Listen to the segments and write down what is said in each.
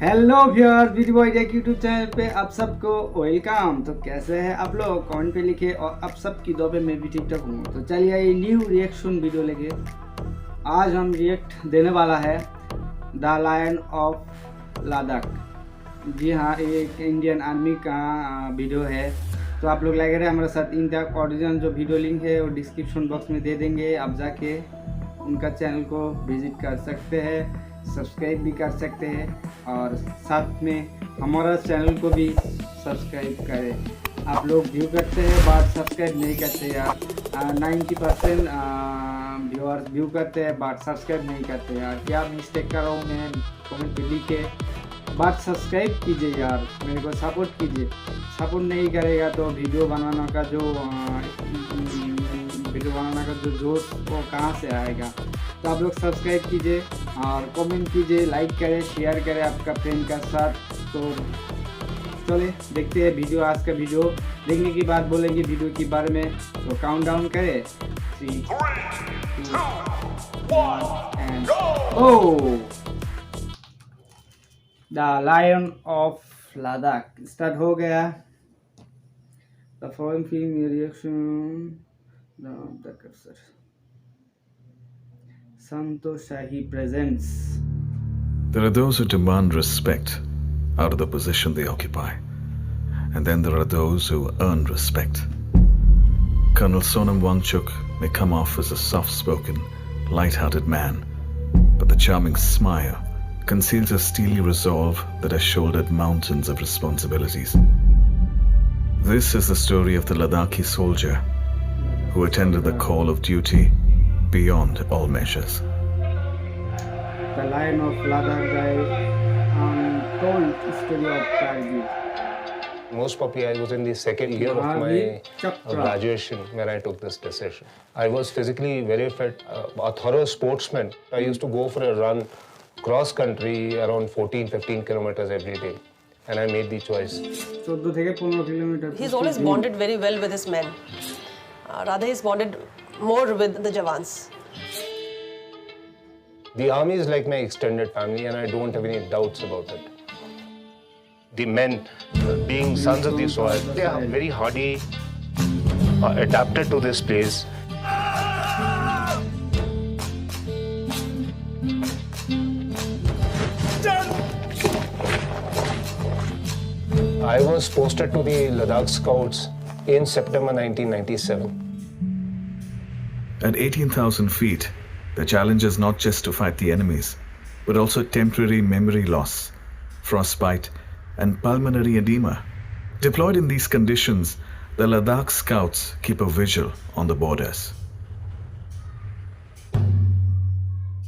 Hello viewer, BD boy react YouTube channel पे आप सबको वेलकम। तो कैसे हैं आप लोग, कमेंट पे लिखे। और आप सबकी दुआ पे मैं भी ठीक ठाक हूँ। तो चलिए ये न्यू रिएक्शन वीडियो लेके आज हम रिएक्ट देने वाला है द लायन ऑफ लद्दाख। जी हाँ, एक इंडियन आर्मी का वीडियो है। तो आप लोग लगे रहे हमारे साथ। इनका ओरिजिनल जो वीडियो लिंक है वो डिस्क्रिप्शन बॉक्स में दे देंगे, आप जाके उनका चैनल को विजिट कर सकते हैं, सब्सक्राइब भी कर सकते हैं और साथ में हमारा चैनल को भी सब्सक्राइब करें। आप लोग व्यू करते हैं बट सब्सक्राइब नहीं करते यार। 90% व्यूअर्स व्यू करते हैं बट सब्सक्राइब नहीं करते यार। क्या मिस्टेक कर रहा हूँ मैं, कमेंट पे लिखे। बट सब्सक्राइब कीजिए यार, मेरे को सपोर्ट कीजिए। सपोर्ट नहीं करेगा तो वीडियो बनाने का जो जोश वो कहाँ से आएगा। तो आप लोग सब्सक्राइब कीजिए और कमेंट कीजिए, लाइक करें, शेयर करें आपका फ्रेंड का साथ। तो चले देखते हैं वीडियो। आज का वीडियो देखने के बाद बोलेंगे वीडियो के बारे में। तो काउंट डाउन करें 3, 2, 1 go. The lion of Ladakh start हो गया। The following film reaction the cursor Santoshahi presents. There are those who demand respect out of the position they occupy, and then there are those who earn respect. Colonel Sonam Wangchuk may come off as a soft-spoken, light-hearted man, but the charming smile conceals a steely resolve that has shouldered mountains of responsibilities. This is the story of the Ladakhi soldier who attended the call of duty beyond all measures. The Lion of Ladakh guy told story of Kargil. Most probably I was in the second year of my graduation when I took this decision. I was physically very fit, a thorough sportsman. I used to go for a run cross country around 14-15 kilometers every day. And I made the choice. He's always bonded very well with his men. Rather, he's bonded more with the Jawans. The army is like my extended family and I don't have any doubts about it. The men, being sons of the soil, they are very hardy, adapted to this place. I was posted to the Ladakh Scouts in September 1997. At 18,000 feet, the challenge is not just to fight the enemies, but also temporary memory loss, frostbite, and pulmonary edema. Deployed in these conditions, the Ladakh Scouts keep a vigil on the borders.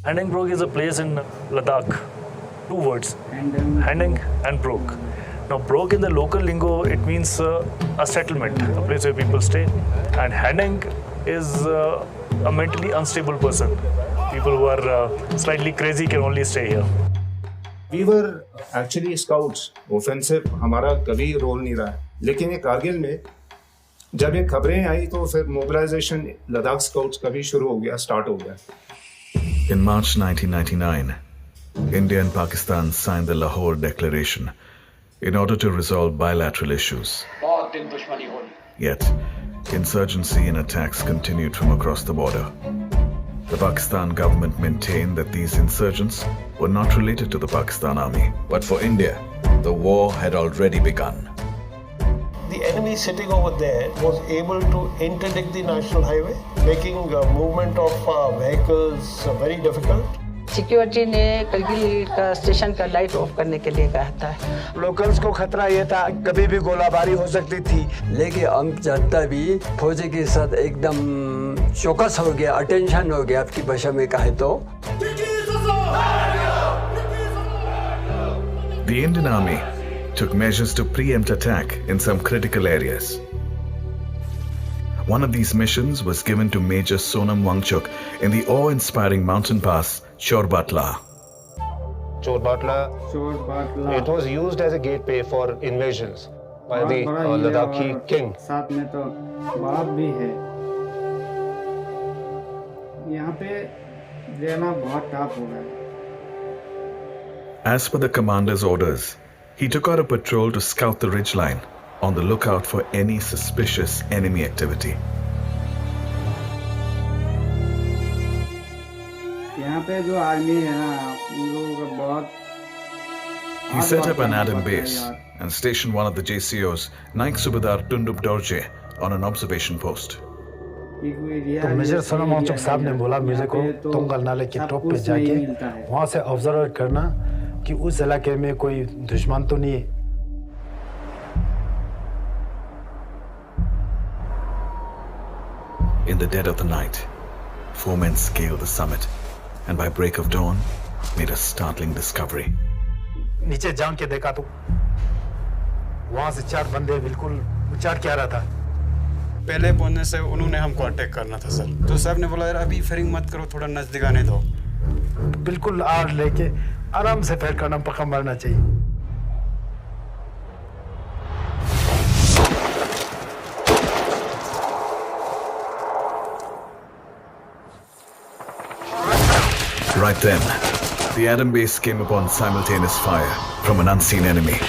Handing Broke is a place in Ladakh. 2 words, Handing and Broke. Now, Broke in the local lingo, it means a settlement, a place where people stay. And Handing is a mentally unstable person. People who are slightly crazy can only stay here. We were actually scouts. Offensive हमारा कभी role नहीं रहा है, लेकिन ये कारगिल में जब ये खबरें आई तो फिर मोबिलाइजेशन लद्दाख स्काउट्स का भी शुरू हो गया, स्टार्ट हो गया। In March 1999, India and Pakistan signed the Lahore Declaration in order to resolve bilateral issues. Yet, insurgency and attacks continued from across the border. The Pakistan government maintained that these insurgents were not related to the Pakistan army. But for India, the war had already begun. The enemy sitting over there was able to interdict the national highway, making movement of vehicles very difficult. Security ने करगिल का station का light of करने के लिए कहा था। Locals को खतरा ये था कभी भी गोलाबारी हो सकती थी, लेकिन हम जनता भी फौजी के साथ एकदम चौकस हो गया, अटेंशन हो गया आपकी भाषा में कहे तो। The Indian Army took measures to preempt attack in some critical areas. One of these missions was given to Major Sonam Wangchuk in the awe-inspiring mountain pass Chorbatla. Chorbatla, it was used as a gateway for invasions by the Ladakhi king. साथ में तो बाप भी है। यहाँ पे रहना बहुत टफ हो गया। As per the commander's orders, he took out a patrol to scout the ridgeline, on the lookout for any suspicious enemy activity. यहाँ पे जो आर्मी है ना उन लोगों का बहुत He set up an Adam base and stationed one of the JCOs, Naik Subedar Tundup Dorje, on an observation post. तो मेजर सोनम वांगचुक साहब ने बोला मुझे को तुंगल नाले के टॉप पे जाके वहाँ से ऑब्जर्व करना कि उस इलाके में कोई दुश्मन तो नहीं है। In the dead of the night, 4 men scaled the summit and by break of dawn made a startling discovery. नीचे जान के देखा तो वहाँ से 4 बंदे बिल्कुल उचार क्या रहा था। पहले पहुंचने से उन्होंने हमको अटैक करना था सर, तो साहब ने बोला यार अभी फायरिंग मत करो, थोड़ा नजदीक आने दो। बिल्कुल आड़ लेके आराम से फायर करना, पक्का मारना चाहिए। Right then, the Adam base came upon simultaneous fire from an unseen enemy.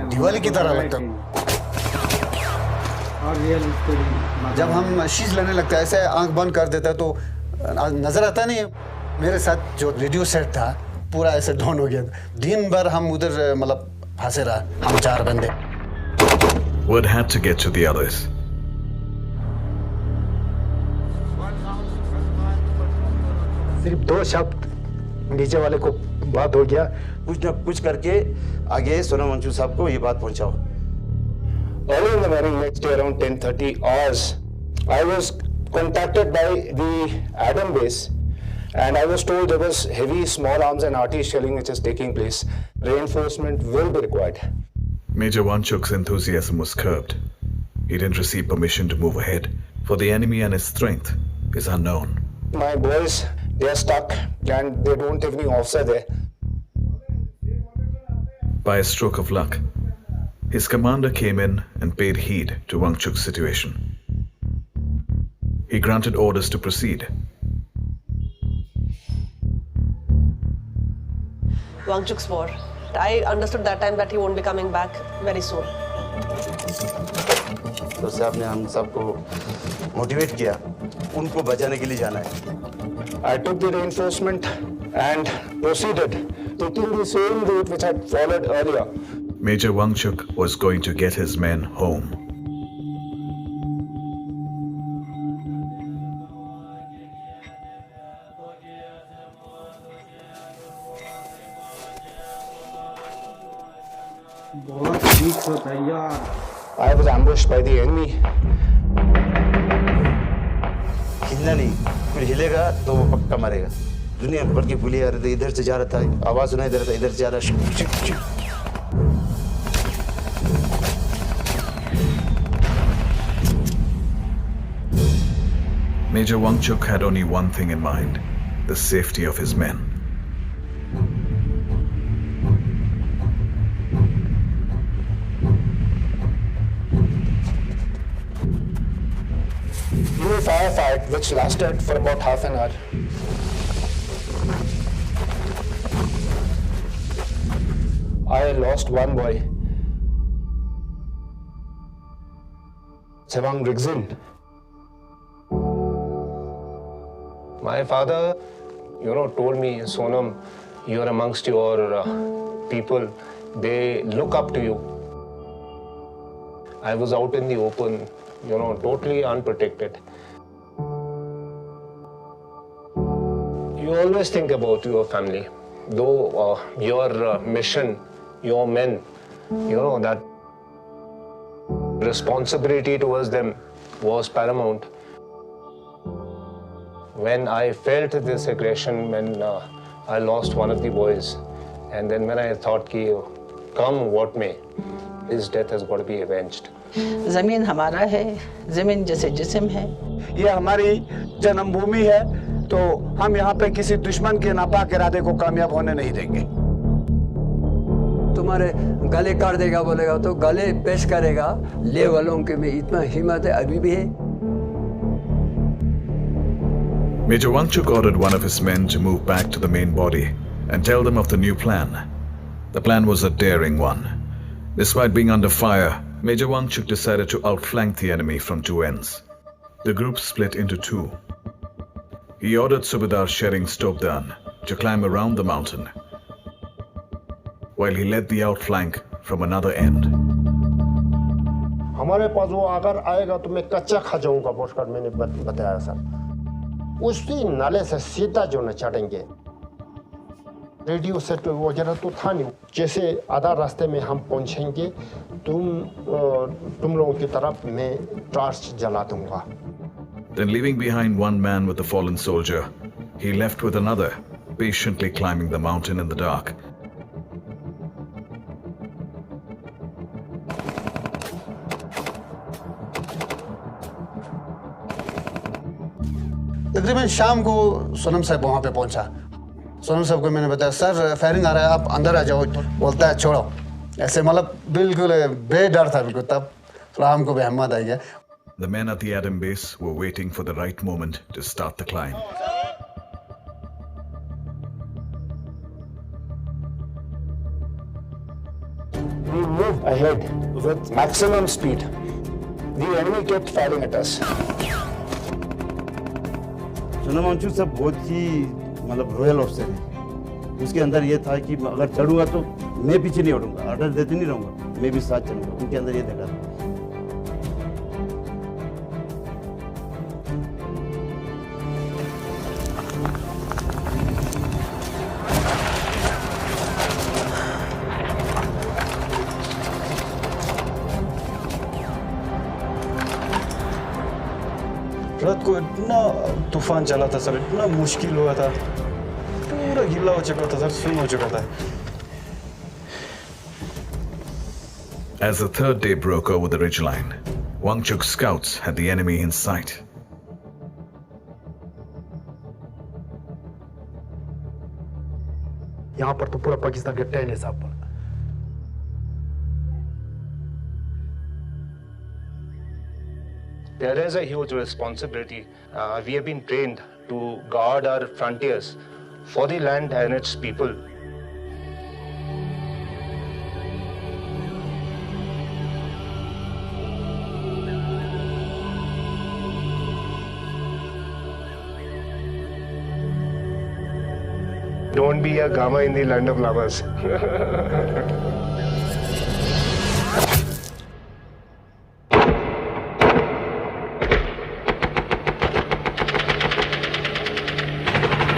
Diwali की तरह लगता है। जब हम शीश लेने लगता है ऐसे आंख बंद कर देता है तो नजर आता नहीं है। मेरे साथ जो रेडियो सेट था पूरा ऐसे डाउन हो गया। दिन भर हम उधर मतलब फंसे रहा, हम 4 बंदे। Word had to get to the others. सिर्फ 2 शब्द नीचे वाले को बात हो गया, कुछ न कुछ करके आगे सोनम वांगचुक साहब को ये बात पहुंचाओ। Early in the very next day, around 10:30 hours, I was contacted by the Adam base, and I was told there was heavy small arms and artillery shelling which is taking place. Reinforcement will be required. Major Wanchuk's enthusiasm was curbed. He didn't receive permission to move ahead, for the enemy and his strength is unknown. My boys, they are stuck and they don't have any officer there. By a stroke of luck, his commander came in and paid heed to Wangchuk's situation. He granted orders to proceed. Wangchuk's war. I understood that time that he won't be coming back very soon. तो साहब ने हम सबको motivate किया, उनको बचाने के लिए जाना है। I took the reinforcement and proceeded, taking the same route which I had followed earlier. Major Wangchuk was going to get his men home. I was ambushed by the enemy. हिलना नहीं, फिर हिलेगा तो वो पक्का मरेगा। दुनिया भर की पुलिस आ रही थी, इधर से जा रहा था, आवाज सुनाई दे रहा था, इधर से जा रहा है। Major Wangchuk had only one thing in mind: the safety of his men. A firefight which lasted for about half an hour. I lost one boy, Sevang Rigzin. My father, told me, Sonam, you're amongst your people. They look up to you. I was out in the open, totally unprotected. You always think about your family, though your mission, your men, that responsibility towards them was paramount. When I felt this aggression, when I lost one of the boys, and then when I thought, come what may, his death has got to be avenged. जमीन हमारा है, जमीन जैसे जिस्म है। ये हमारी जन्मभूमि है, तो हम यहाँ पे किसी दुश्मन के नापाक इरादे को कामयाब होने नहीं देंगे। तुम्हारे गले काट देगा बोलेगा तो गले पेश करेगा। ले वालों के में इतना हिम्मत है, अभी भी है। Major Wangchuk ordered one of his men to move back to the main body and tell them of the new plan. The plan was a daring one. Despite being under fire, Major Wangchuk decided to outflank the enemy from two ends. The group split into two. He ordered Subedar Shering Stobdan to climb around the mountain, while he led the outflank from another end. हमारे पास वो अगर आएगा तो मैं कच्चा खा जाऊंगा बोलकर मैंने बताया सर। उसी नाले से सीधा जो न चढ़ेंगे। रेडियो सेट वगैरह तो था नहीं। जैसे आधा रास्ते में हम पहुंचेंगे, तुम लोगों की तरफ मैं टॉर्च जला दूंगा। Then, leaving behind one man with the fallen soldier, he left with another, patiently climbing the mountain in the dark. तकरीबन शाम को सोनम साहब वहाँ पे पहुँचा। सोनम साहब को मैंने बताया, सर फायरिंग आ रहा है, आप अंदर आ जाओ। बोलता है छोड़ो। ऐसे मतलब बिल्कुल बेडर था बिल्कुल। तब थोड़ा हमको भी हिम्मत आ गया। The men at the Adam base were waiting for the right moment to start the climb. We moved ahead with maximum speed. The enemy kept firing at us. Sonam Wangchuck साहब बहुत ही मतलब रॉयल ऑफिसर है। उसके अंदर ये था कि अगर चढ़ूंगा तो मैं पीछे नहीं हटूंगा, ऑर्डर देते नहीं रहूंगा, मैं भी साथ चलूंगा। उनके अंदर ये देखा था। रात को इतना तूफान चला था सर, इतना मुश्किल हुआ था, पूरा गीला हो चुका था सर, सुन हो चुका था। As the third day broke over the ridgeline, Wangchuk's scouts had the enemy in sight. यहाँ पर तो पूरा पाकिस्तान के टहने साहब पर। There is a huge responsibility. We have been trained to guard our frontiers for the land and its people. Don't be a Gama in the land of llamas.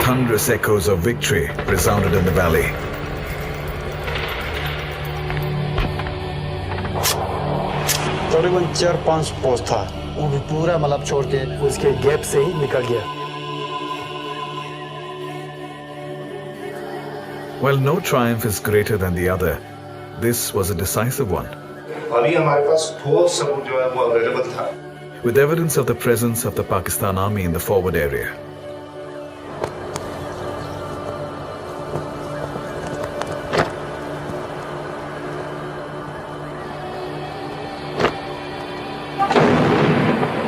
Thunderous echoes of victory resounded in the valley. तकरीबन 4-5 post था। वो भी पूरा मतलब छोड़ के उसके gap से ही निकल गया। While no triumph is greater than the other, this was a decisive one. अभी हमारे पास ठोस सबूत जो है वो अवेलेबल था। With evidence of the presence of the Pakistan army in the forward area.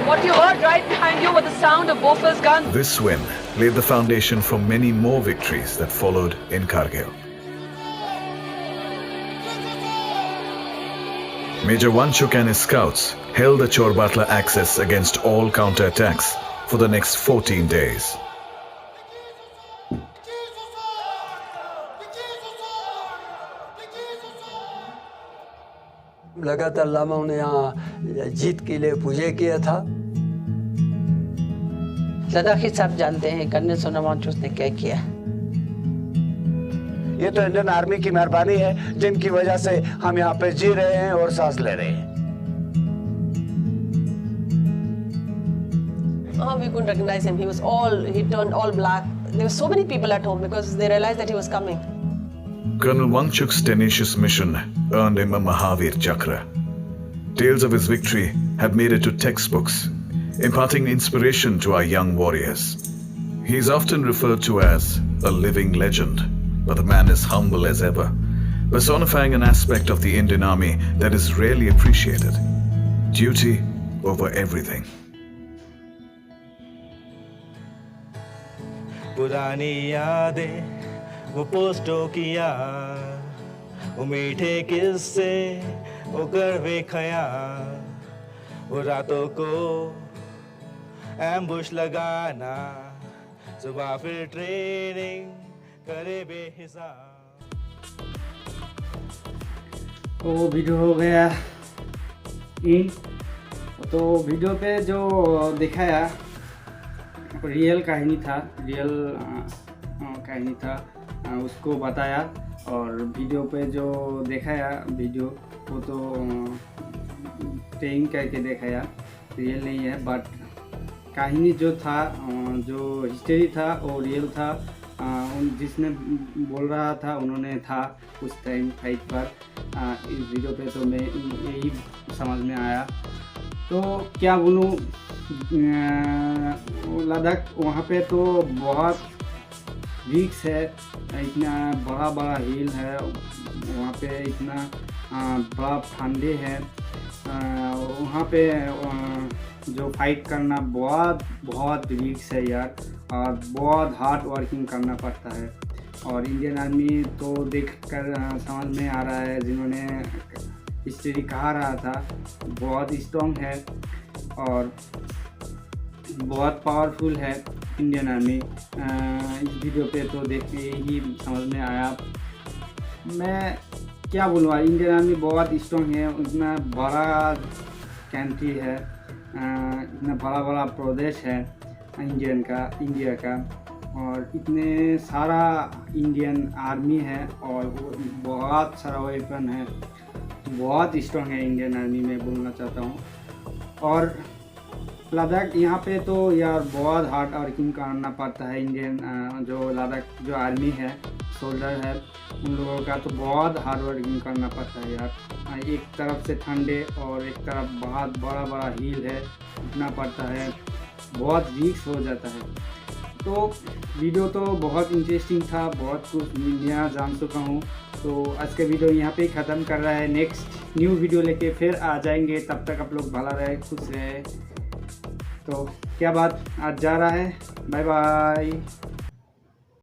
What you heard right behind you was the sound of Bofors guns. This win laid the foundation for many more victories that followed in Kargil. Major Wangchuk and his scouts held the Chorbatla axis against all counterattacks for the next 14 days. लगातार लामाओं ने यहाँ जीत के लिए पूजा किया था। लद्दाखी साहब जानते हैं कर्नल सोनम वांगचुक ने क्या किया। ये तो इंडियन आर्मी की मेहरबानी है, जिनकी वजह से हम यहाँ पे जी रहे हैं और सांस ले रहे हैं। We couldn't recognize him. He turned all black. There were so many people at home because they realized that he was coming. Colonel Wangchuk's tenacious mission earned him a Mahavir Chakra. Tales of his victory have made it to textbooks, imparting inspiration to our young warriors. He is often referred to as a living legend, but the man is humble as ever, personifying an aspect of the Indian Army that is rarely appreciated: duty over everything. पुरानी यादें वो पोस्टों की याद, वो मीठे किस्से वो कड़वे ख्याल, वो रातों को एम्बुश लगाना, सुबह फिर ट्रेनिंग करे बेहिसाब। तो वीडियो हो गया इन। तो वीडियो पे जो दिखाया रियल कहानी था, उसको बताया। और वीडियो पे जो दिखाया वीडियो वो तो ट्रेनिंग करके दिखाया, रियल नहीं है। बट कहानी जो था, जो हिस्ट्री था वो रियल था। जिसने बोल रहा था उन्होंने था उस टाइम फाइट पर। इस वीडियो पे तो मैं यही समझ में आया। तो क्या बोलूँ, लद्दाख वहाँ पे तो बहुत रिस्क है, इतना बड़ा बड़ा हिल है वहाँ पे, इतना बड़ा ठंडे है वहाँ पे। जो फाइट करना बहुत रिस्क है यार, और बहुत हार्ड वर्किंग करना पड़ता है। और इंडियन आर्मी तो देख कर समझ में आ रहा है, जिन्होंने हिस्ट्री कहा रहा था, बहुत स्ट्रॉन्ग है और बहुत पावरफुल है इंडियन आर्मी। इस वीडियो पे तो देख के ही समझ में आया। मैं क्या बोलूँ, इंडियन आर्मी बहुत स्ट्रॉन्ग है। इतना बड़ा कंट्री है, इतना बड़ा प्रदेश है इंडिया का, और इतने सारा इंडियन आर्मी है और बहुत सारा वेपन है। बहुत स्ट्रॉन्ग है इंडियन आर्मी, मैं बोलना चाहता हूँ। और लद्दाख यहाँ पे तो यार बहुत हार्ड वर्किंग करना पड़ता है। इंडियन जो लद्दाख जो आर्मी है, सोल्जर है, उन लोगों का तो बहुत हार्ड वर्किंग करना पड़ता है यार। एक तरफ से ठंडे और एक तरफ बहुत बड़ा हिल है, उठना पड़ता है, बहुत रिस्क हो जाता है। तो वीडियो तो बहुत इंटरेस्टिंग था, बहुत कुछ नया जान चुका हूँ। तो आज का वीडियो यहाँ पे ही ख़त्म कर रहा है। नेक्स्ट न्यू वीडियो लेके फिर आ जाएंगे। तब तक आप लोग भला रहे, खुश रहे। तो क्या बात, आज जा रहा है, बाय बाय।